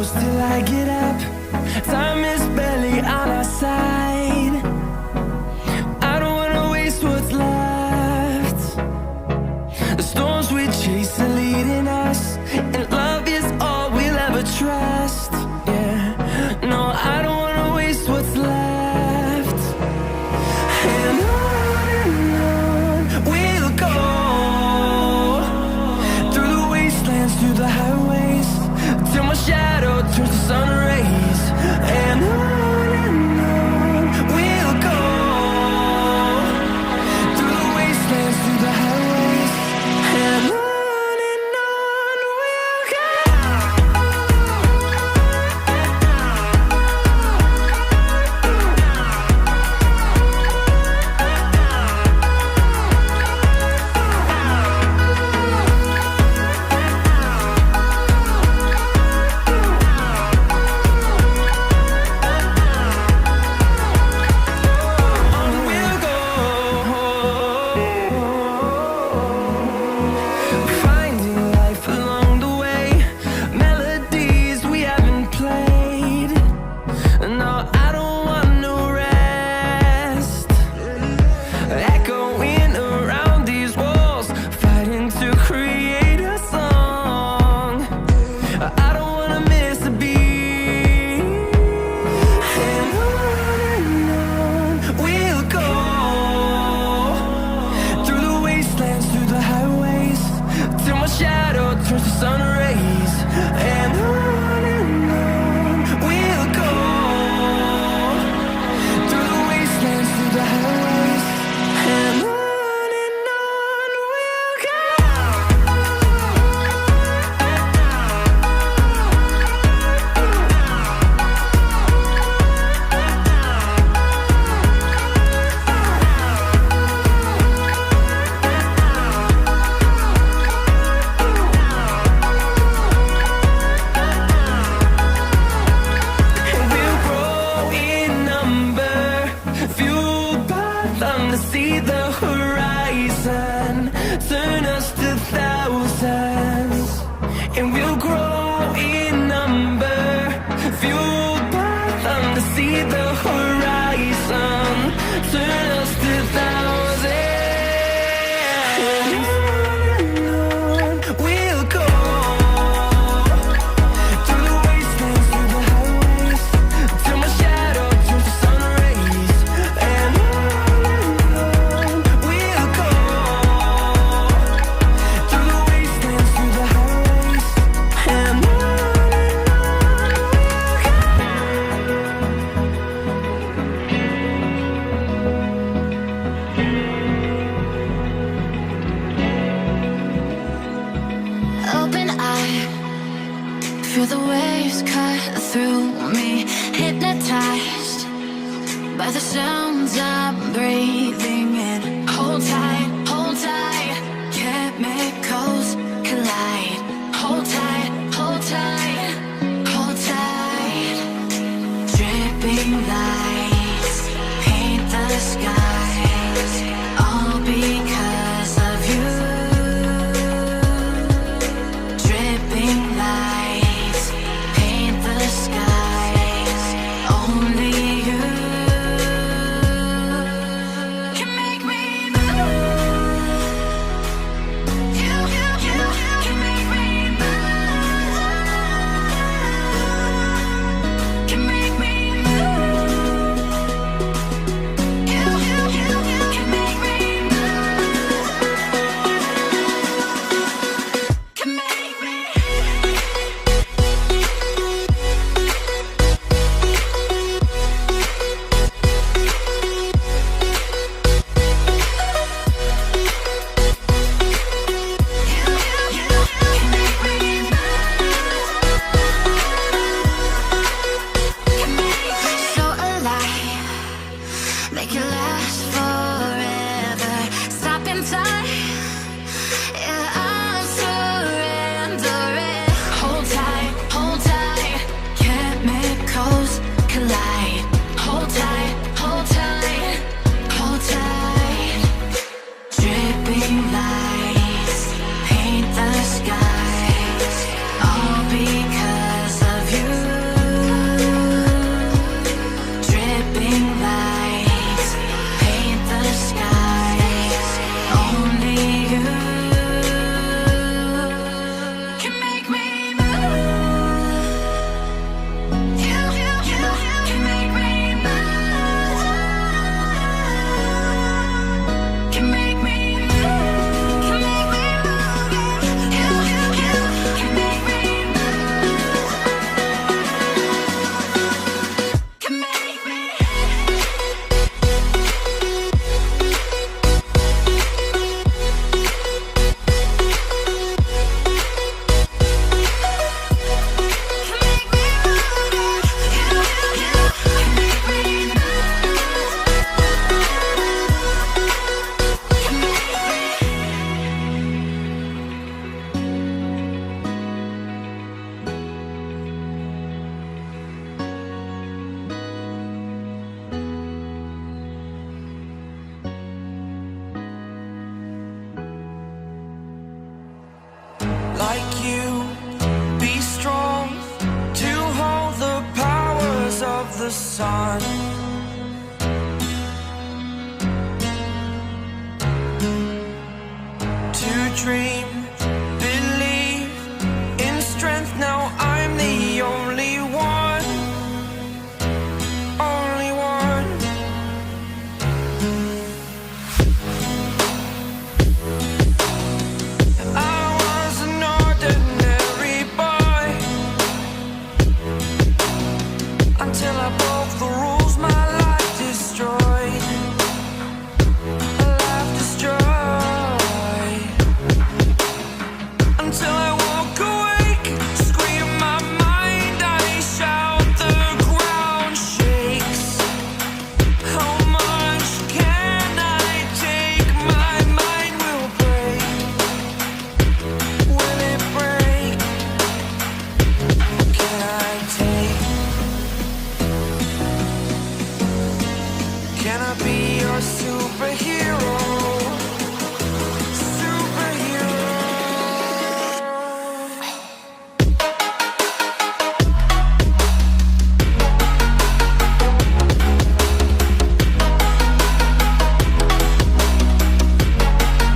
close till I get up. Time is barely on our side. I don't wanna waste what's left. The storms we chase are leading us, and love is all we'll ever trust. Yeah, no, I don't wanna waste what's left. And on we'll go, through the wastelands, through the highways, till my shadow turns to sun rays. And on we'll go, through the wastelands, through the highways, and on we'll go. Finding life along the way, melodies we haven't played. No, I don't want no rest. Echoing around these walls, fighting to create a song. I don't wanna miss a beat. And on we'll go, through the wastelands, through the highways, till my shadow turns to sun rays. And on we'll go, through the wastelands, through the highways, and on we'll go. And we'll grow in number, fueled by them to see the horizon, turn us to thousands. And we'll grow in number, fueled by them to see the horizon, turn us to thousands. And on we'll go, through the wastelands, through the highways, till my shadow turns to sun rays. And on we'll go, through the wastelands, through the highways, and on we'll go. Open eye, feel the waves cut through me, hypnotized by the sounds I'm breathing in. Hold tight, chemicals collide. Hold tight, hold tight, hold tight. Dripping lights paint the skies, all because of you. Dripping lights paint the skies, only you can make me move. You can make me move. Can make me move. the sun.